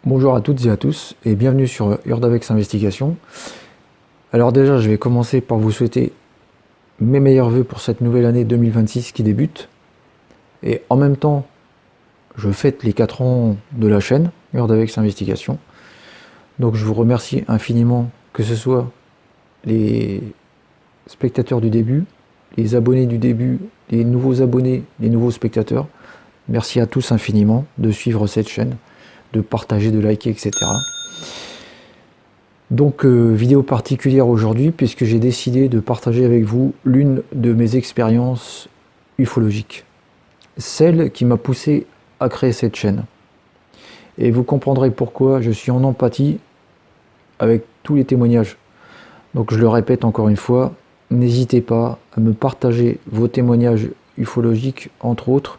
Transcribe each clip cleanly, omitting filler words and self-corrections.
Bonjour à toutes et à tous et bienvenue sur Urdavex Investigation. Alors déjà, je vais commencer par vous souhaiter mes meilleurs vœux pour cette nouvelle année 2026 qui débute. Et en même temps, je fête les 4 ans de la chaîne Urdavex Investigation. Donc je vous remercie infiniment, que ce soit les spectateurs du début, les abonnés du début, les nouveaux abonnés, les nouveaux spectateurs. Merci à tous infiniment de suivre cette chaîne, de partager, de liker, etc. Donc vidéo particulière aujourd'hui puisque j'ai décidé de partager avec vous l'une de mes expériences ufologiques. Celle qui m'a poussé à créer cette chaîne. Et vous comprendrez pourquoi je suis en empathie avec tous les témoignages. Donc je le répète encore une fois, n'hésitez pas à me partager vos témoignages ufologiques entre autres.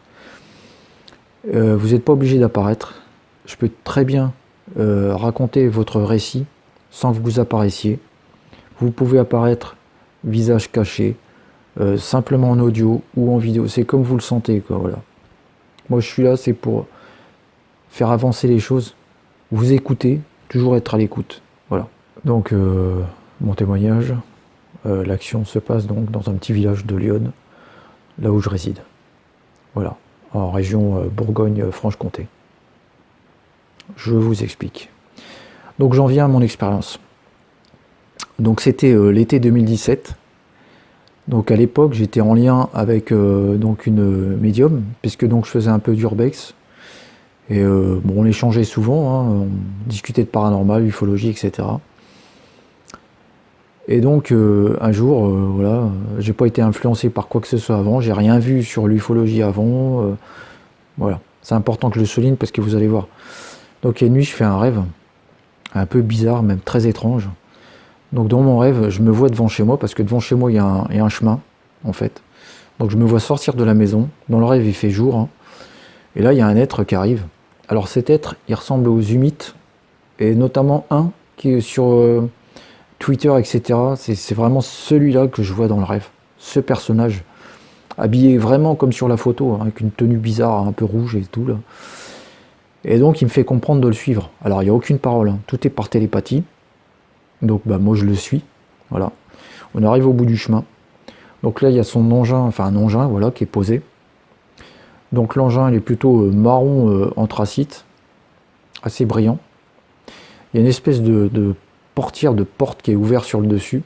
Vous n'êtes pas obligé d'apparaître. Je peux très bien raconter votre récit sans que vous apparaissiez. Vous pouvez apparaître visage caché, simplement en audio ou en vidéo. C'est comme vous le sentez, quoi, voilà. Moi, je suis là, c'est pour faire avancer les choses, vous écouter, toujours être à l'écoute. Voilà. Donc, mon témoignage, l'action se passe donc dans un petit village de Lyon, là où je réside. Voilà, en région Bourgogne-Franche-Comté. Je vous explique. Donc j'en viens à mon expérience. Donc c'était l'été 2017. Donc à l'époque j'étais en lien avec donc une médium, puisque donc je faisais un peu d'urbex. Et bon, on échangeait souvent, hein, on discutait de paranormal, ufologie, etc. Et donc un jour, voilà, j'ai pas été influencé par quoi que ce soit avant, j'ai rien vu sur l'ufologie avant. Voilà, c'est important que je le souligne parce que vous allez voir. Donc une nuit je fais un rêve, un peu bizarre, même très étrange. Donc dans mon rêve, je me vois devant chez moi, parce que devant chez moi, il y a un chemin, en fait. Donc je me vois sortir de la maison. Dans le rêve, il fait jour. Hein. Et là, il y a un être qui arrive. Alors cet être, il ressemble aux humites. Et notamment un qui est sur Twitter, etc. C'est vraiment celui-là que je vois dans le rêve. Ce personnage, habillé vraiment comme sur la photo, hein, avec une tenue bizarre, un peu rouge et tout. Là. Et donc, il me fait comprendre de le suivre. Alors, il n'y a aucune parole. Hein. Tout est par télépathie. Donc bah, moi je le suis, voilà. On arrive au bout du chemin. Donc là il y a son engin, enfin un engin voilà, qui est posé. Donc l'engin il est plutôt marron anthracite, assez brillant. Il y a une espèce de portière de porte qui est ouverte sur le dessus.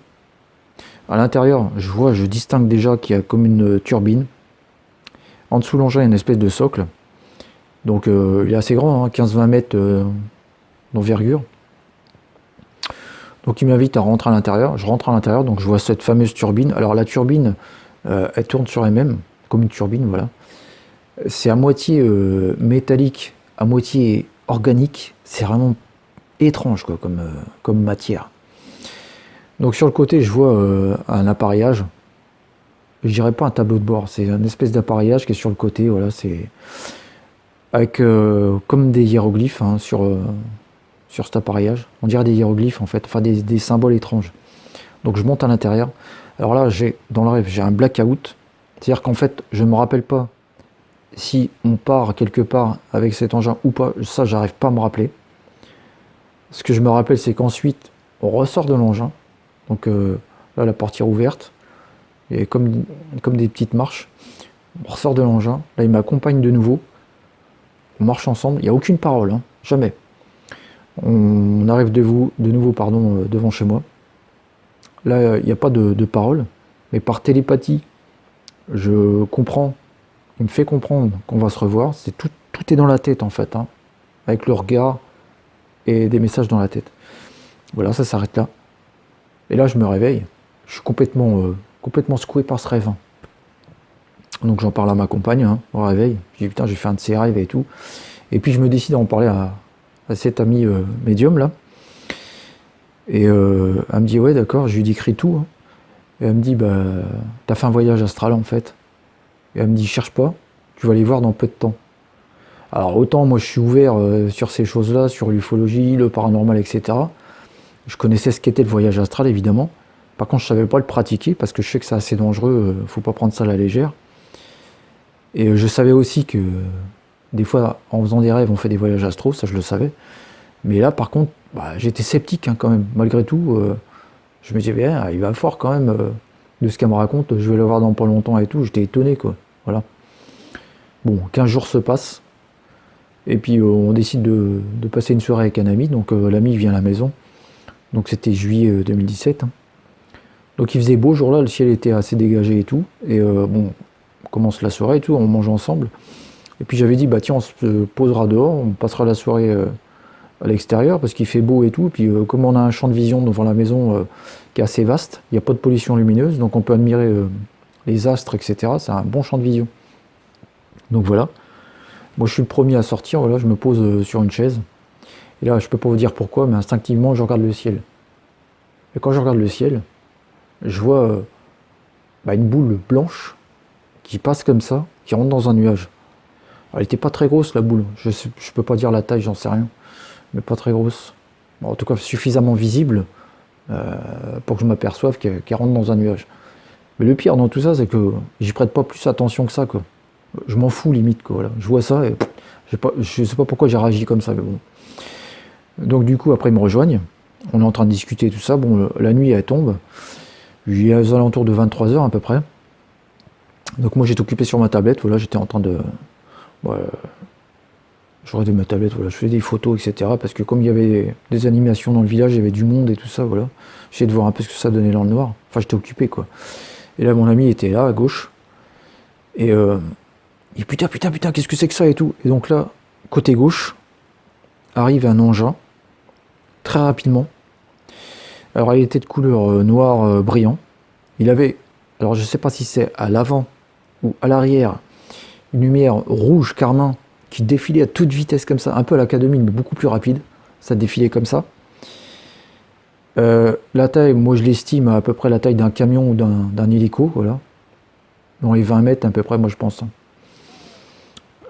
À l'intérieur, je distingue déjà qu'il y a comme une turbine. En dessous de l'engin, il y a une espèce de socle. Donc il est assez grand, hein, 15-20 mètres d'envergure. Donc il m'invite à rentrer à l'intérieur. Je rentre à l'intérieur, donc je vois cette fameuse turbine. Alors la turbine, elle tourne sur elle-même, comme une turbine, voilà. C'est à moitié métallique, à moitié organique. C'est vraiment étrange quoi, comme matière. Donc sur le côté, je vois un appareillage. Je dirais pas un tableau de bord, c'est une espèce d'appareillage qui est sur le côté, voilà, c'est avec comme des hiéroglyphes hein, sur cet appareillage. On dirait des hiéroglyphes en fait, enfin des symboles étranges. Donc je monte à l'intérieur. Alors là, dans le rêve, j'ai un blackout. C'est-à-dire qu'en fait, je ne me rappelle pas si on part quelque part avec cet engin ou pas. Ça, j'arrive pas à me rappeler. Ce que je me rappelle, c'est qu'ensuite, on ressort de l'engin. Donc là, la portière ouverte. Et comme des petites marches. On ressort de l'engin. Là, il m'accompagne de nouveau. On marche ensemble. Il n'y a aucune parole, hein, jamais. On arrive de nouveau devant chez moi. Là, il n'y a pas de parole, mais par télépathie, je comprends, il me fait comprendre qu'on va se revoir. C'est tout est dans la tête en fait, hein, avec le regard et des messages dans la tête. Voilà, ça s'arrête là. Et là, je me réveille. Je suis complètement secoué par ce rêve. Hein. Donc j'en parle à ma compagne hein, au réveil. Je dis putain, j'ai fait un de ces rêves et tout. Et puis je me décide à en parler à cet ami médium là. Et elle me dit ouais d'accord, je lui décris tout. Hein. Et elle me dit bah t'as fait un voyage astral en fait. Et elle me dit cherche pas, tu vas les voir dans peu de temps. Alors autant moi je suis ouvert sur ces choses-là, sur l'ufologie, le paranormal, etc. Je connaissais ce qu'était le voyage astral évidemment. Par contre je savais pas le pratiquer parce que je sais que c'est assez dangereux, faut pas prendre ça à la légère. Et je savais aussi que des fois en faisant des rêves on fait des voyages astraux, ça je le savais. Mais là, par contre, bah, j'étais sceptique hein, quand même. Malgré tout, je me disais, bien, il va fort quand même de ce qu'elle me raconte. Je vais le voir dans pas longtemps et tout. J'étais étonné, quoi. Voilà. Bon, 15 jours se passent. Et puis, on décide de passer une soirée avec un ami. Donc, l'ami vient à la maison. Donc, c'était juillet 2017. Hein. Donc, il faisait beau ce jour-là. Le ciel était assez dégagé et tout. Et bon, on commence la soirée et tout. On mange ensemble. Et puis, j'avais dit, bah tiens, on se posera dehors. On passera la soirée à l'extérieur parce qu'il fait beau et tout. Puis comme on a un champ de vision devant la maison qui est assez vaste, il n'y a pas de pollution lumineuse, donc on peut admirer les astres, etc. C'est un bon champ de vision. Donc voilà. Moi je suis le premier à sortir, voilà, je me pose sur une chaise. Et là je peux pas vous dire pourquoi, mais instinctivement je regarde le ciel. Et quand je regarde le ciel, je vois bah, une boule blanche qui passe comme ça, qui rentre dans un nuage. Alors, elle était pas très grosse la boule, je peux pas dire la taille, j'en sais rien. Mais pas très grosse. Bon, en tout cas, suffisamment visible pour que je m'aperçoive qu'elle rentre dans un nuage. Mais le pire dans tout ça, c'est que j'y prête pas plus attention que ça, quoi. Je m'en fous limite, quoi. Voilà. Je vois ça et je sais pas pourquoi j'ai réagi comme ça, mais bon. Donc du coup, après, ils me rejoignent. On est en train de discuter tout ça. Bon, la nuit, elle tombe. Il y a aux alentours de 23 h à peu près. Donc moi, j'étais occupé sur ma tablette. Voilà, j'étais en train de... Voilà, je regardais ma tablette, voilà, je faisais des photos, etc. Parce que comme il y avait des animations dans le village, il y avait du monde et tout ça, voilà. J'essayais de voir un peu ce que ça donnait dans le noir. Enfin, j'étais occupé, quoi. Et là, mon ami était là, à gauche. Et il dit, putain, qu'est-ce que c'est que ça et tout. Et donc là, côté gauche, arrive un engin, très rapidement. Alors, il était de couleur noir brillant. Il avait, alors je sais pas si c'est à l'avant ou à l'arrière, une lumière rouge carmin qui défilait à toute vitesse comme ça, un peu à l'académie, mais beaucoup plus rapide. Ça défilait comme ça. La taille, moi je l'estime à peu près la taille d'un camion ou d'un hélico, voilà. Dans les 20 mètres à peu près, moi je pense.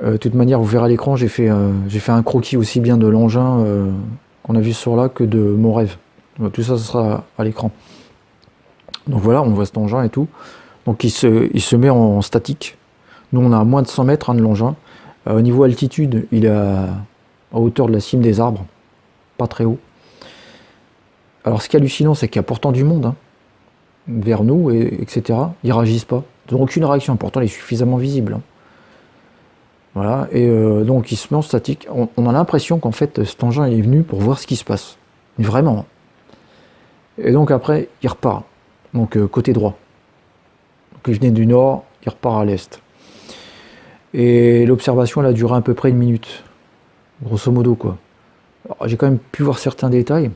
De toute manière, vous verrez à l'écran, j'ai fait un croquis aussi bien de l'engin qu'on a vu sur là que de mon rêve. Tout ça, ce sera à l'écran. Donc voilà, on voit cet engin et tout. Donc il se met en statique. Nous, on a à moins de 100 mètres hein, de l'engin. Au niveau altitude, il est à hauteur de la cime des arbres, pas très haut. Alors ce qui est hallucinant, c'est qu'il y a pourtant du monde hein, vers nous, etc. Ils réagissent pas. Ils n'ont aucune réaction, pourtant il est suffisamment visible. Hein. Voilà, et donc il se met en statique. On a l'impression qu'en fait cet engin est venu pour voir ce qui se passe. Mais vraiment. Et donc après, il repart. Donc côté droit. Donc il venait du nord, il repart à l'est. Et l'observation, elle a duré à peu près 1 minute. Grosso modo, quoi. J'ai quand même pu voir certains détails.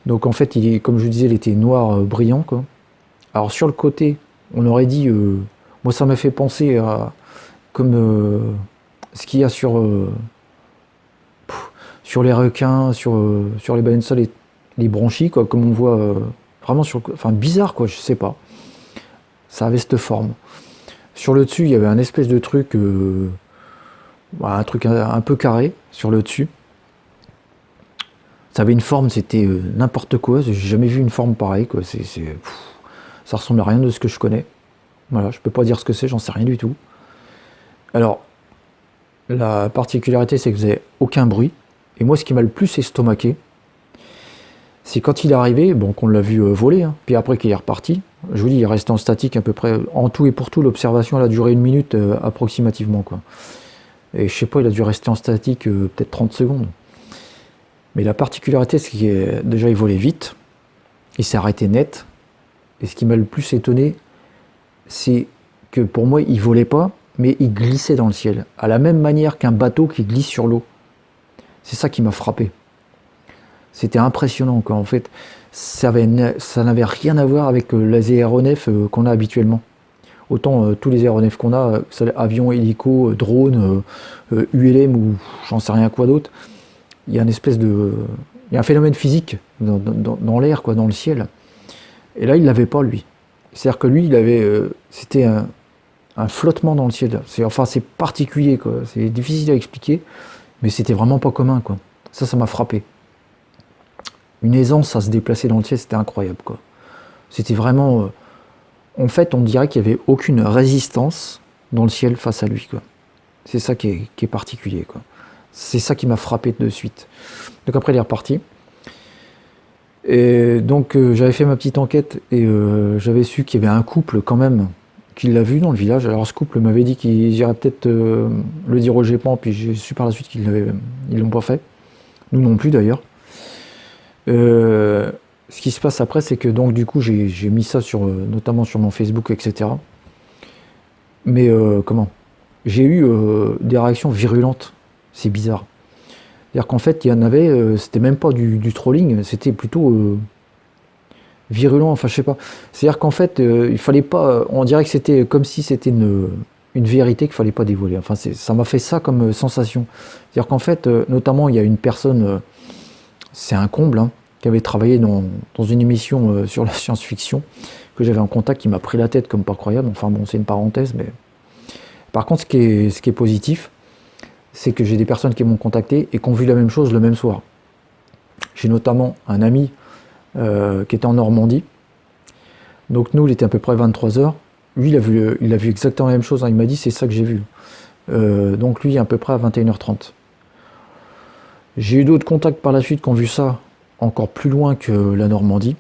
Donc en fait, comme je vous disais, il était noir brillant, quoi. Alors sur le côté, on aurait dit... moi, ça m'a fait penser à... Comme ce qu'il y a sur les requins, sur les baleines seules, les branchies, quoi. Comme on voit vraiment sur... Enfin, bizarre, quoi, je sais pas. Ça avait cette forme. Sur le dessus, il y avait un espèce de truc... un truc un peu carré sur le dessus. Ça avait une forme, c'était n'importe quoi. J'ai jamais vu une forme pareille, quoi. Ça ressemble à rien de ce que je connais. Voilà, je peux pas dire ce que c'est, j'en sais rien du tout. Alors, la particularité, c'est que vous n'avez aucun bruit. Et moi, ce qui m'a le plus estomaqué, c'est quand il est arrivé, bon, qu'on l'a vu voler, hein, puis après qu'il est reparti. Je vous dis, il est resté en statique à peu près. En tout et pour tout, l'observation, elle a duré 1 minute approximativement, quoi. Et je sais pas, il a dû rester en statique peut-être 30 secondes. Mais la particularité, c'est qu'il déjà il volait vite, il s'est arrêté net. Et ce qui m'a le plus étonné, c'est que pour moi, il volait pas, mais il glissait dans le ciel, à la même manière qu'un bateau qui glisse sur l'eau. C'est ça qui m'a frappé. C'était impressionnant, quoi. En fait, ça n'avait rien à voir avec les aéronefs qu'on a habituellement. Autant tous les aéronefs qu'on a, avions, hélicos, drones, ULM ou j'en sais rien quoi d'autre, il y a il y a un phénomène physique dans l'air, quoi, dans le ciel. Et là, il l'avait pas, lui. C'est-à-dire que lui, c'était un flottement dans le ciel. C'est particulier, quoi. C'est difficile à expliquer, mais c'était vraiment pas commun, quoi. Ça m'a frappé. Une aisance à se déplacer dans le ciel, c'était incroyable, quoi. C'était vraiment... en fait, on dirait qu'il n'y avait aucune résistance dans le ciel face à lui, quoi. C'est ça qui est particulier, quoi. C'est ça qui m'a frappé de suite. Donc après, il est reparti. Et donc j'avais fait ma petite enquête et j'avais su qu'il y avait un couple quand même qui l'a vu dans le village. Alors ce couple m'avait dit qu'ils iraient peut-être le dire au GEPAN, puis j'ai su par la suite qu'ils l'ont pas fait. Nous non plus d'ailleurs. Ce qui se passe après, c'est que donc du coup j'ai mis ça sur, notamment sur mon Facebook, etc. Mais comment? J'ai eu des réactions virulentes. C'est bizarre. C'est-à-dire qu'en fait, il y en avait, c'était même pas du trolling, c'était plutôt virulent, enfin je sais pas. C'est-à-dire qu'en fait, il fallait pas, on dirait que c'était comme si c'était une vérité qu'il fallait pas dévoiler. Enfin, ça m'a fait ça comme sensation. C'est-à-dire qu'en fait, notamment, il y a une personne, c'est un comble, hein, qui avait travaillé dans une émission sur la science-fiction, que j'avais en contact, qui m'a pris la tête comme pas croyable. Enfin bon, c'est une parenthèse, mais par contre, ce qui est positif, c'est que j'ai des personnes qui m'ont contacté et qui ont vu la même chose le même soir. J'ai notamment un ami qui était en Normandie. Donc nous, il était à peu près 23h. Lui, il a vu exactement la même chose, hein. Il m'a dit, c'est ça que j'ai vu. Donc lui, à peu près à 21h30. J'ai eu d'autres contacts par la suite qui ont vu ça encore plus loin que la Normandie,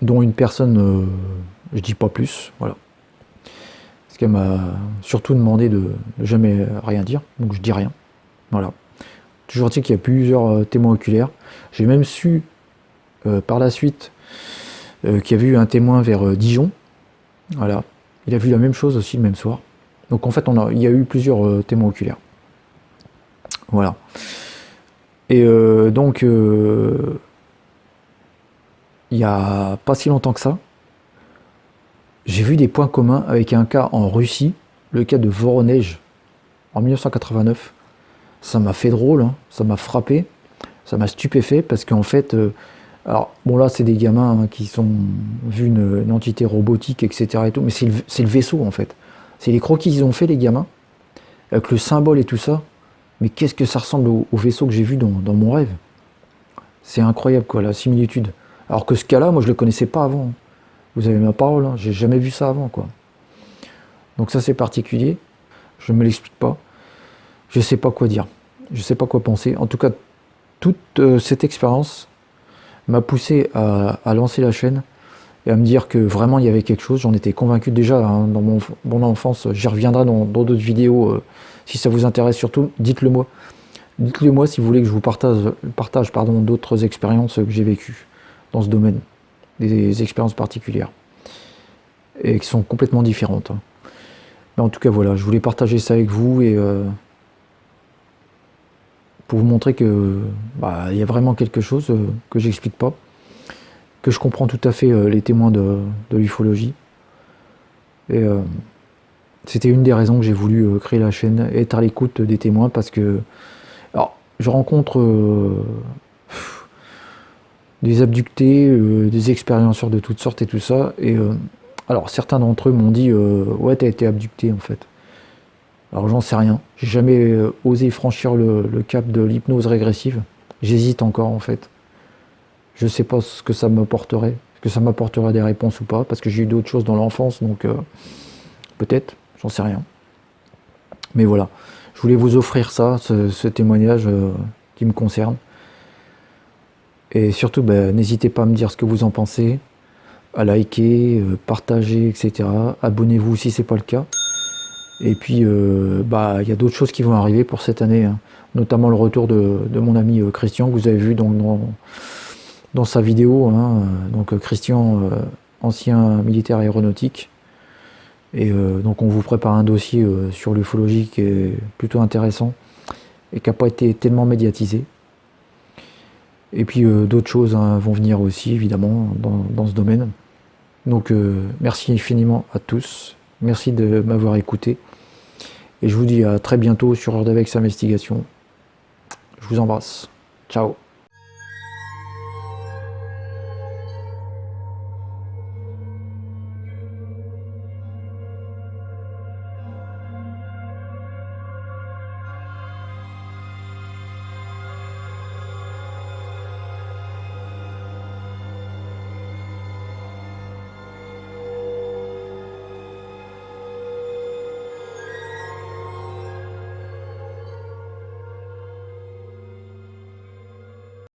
dont une personne, je dis pas plus, voilà. Parce qu'elle m'a surtout demandé de jamais rien dire, donc je dis rien. Voilà. Toujours dit qu'il y a plusieurs témoins oculaires. J'ai même su par la suite qu'il y avait eu un témoin vers Dijon. Voilà. Il a vu la même chose aussi le même soir. Donc en fait, il y a eu plusieurs témoins oculaires. Voilà. Et donc, il n'y a pas si longtemps que ça, j'ai vu des points communs avec un cas en Russie, le cas de Voronej, en 1989. Ça m'a fait drôle, hein, ça m'a frappé, ça m'a stupéfait, parce qu'en fait, alors bon là c'est des gamins, hein, qui sont vu une entité robotique, etc. et tout, mais c'est le vaisseau en fait. C'est les croquis qu'ils ont fait les gamins, avec le symbole et tout ça. Mais qu'est-ce que ça ressemble au vaisseau que j'ai vu dans mon rêve. C'est incroyable quoi, la similitude. Alors que ce cas-là, moi je le connaissais pas avant. Vous avez ma parole, hein, j'ai jamais vu ça avant quoi. Donc ça c'est particulier, je me l'explique pas. Je sais pas quoi dire, je sais pas quoi penser. En tout cas, toute cette expérience m'a poussé à lancer la chaîne et à me dire que vraiment il y avait quelque chose. J'en étais convaincu déjà, hein, dans mon enfance. J'y reviendrai dans d'autres vidéos. Si ça vous intéresse, surtout, dites-le moi. Dites-le moi si vous voulez que je vous partage d'autres expériences que j'ai vécues dans ce domaine. Des expériences particulières. Et qui sont complètement différentes, hein. Mais en tout cas, voilà, je voulais partager ça avec vous et pour vous montrer que il y a vraiment quelque chose que j'explique pas, que je comprends tout à fait les témoins de l'ufologie. Et c'était une des raisons que j'ai voulu créer la chaîne, être à l'écoute des témoins, parce que alors, je rencontre des abductés, des expérienceurs de toutes sortes et tout ça, et alors certains d'entre eux m'ont dit ouais, t'as été abducté en fait. Alors j'en sais rien, j'ai jamais osé franchir le cap de l'hypnose régressive, j'hésite encore en fait. Je sais pas ce que ça m'apporterait, est-ce que ça m'apporterait des réponses ou pas, parce que j'ai eu d'autres choses dans l'enfance, donc peut-être, j'en sais rien. Mais voilà, je voulais vous offrir ça, ce témoignage qui me concerne. Et surtout, n'hésitez pas à me dire ce que vous en pensez, à liker, partager, etc. Abonnez-vous si c'est pas le cas. Et puis, il y a d'autres choses qui vont arriver pour cette année, hein. Notamment le retour de mon ami Christian, que vous avez vu dans sa vidéo, hein. Donc Christian, ancien militaire aéronautique. Et donc on vous prépare un dossier sur l'ufologie qui est plutôt intéressant et qui n'a pas été tellement médiatisé. Et puis d'autres choses, hein, vont venir aussi, évidemment, dans ce domaine. Donc merci infiniment à tous. Merci de m'avoir écouté. Et je vous dis à très bientôt sur Heure d'Avex Investigation. Je vous embrasse. Ciao.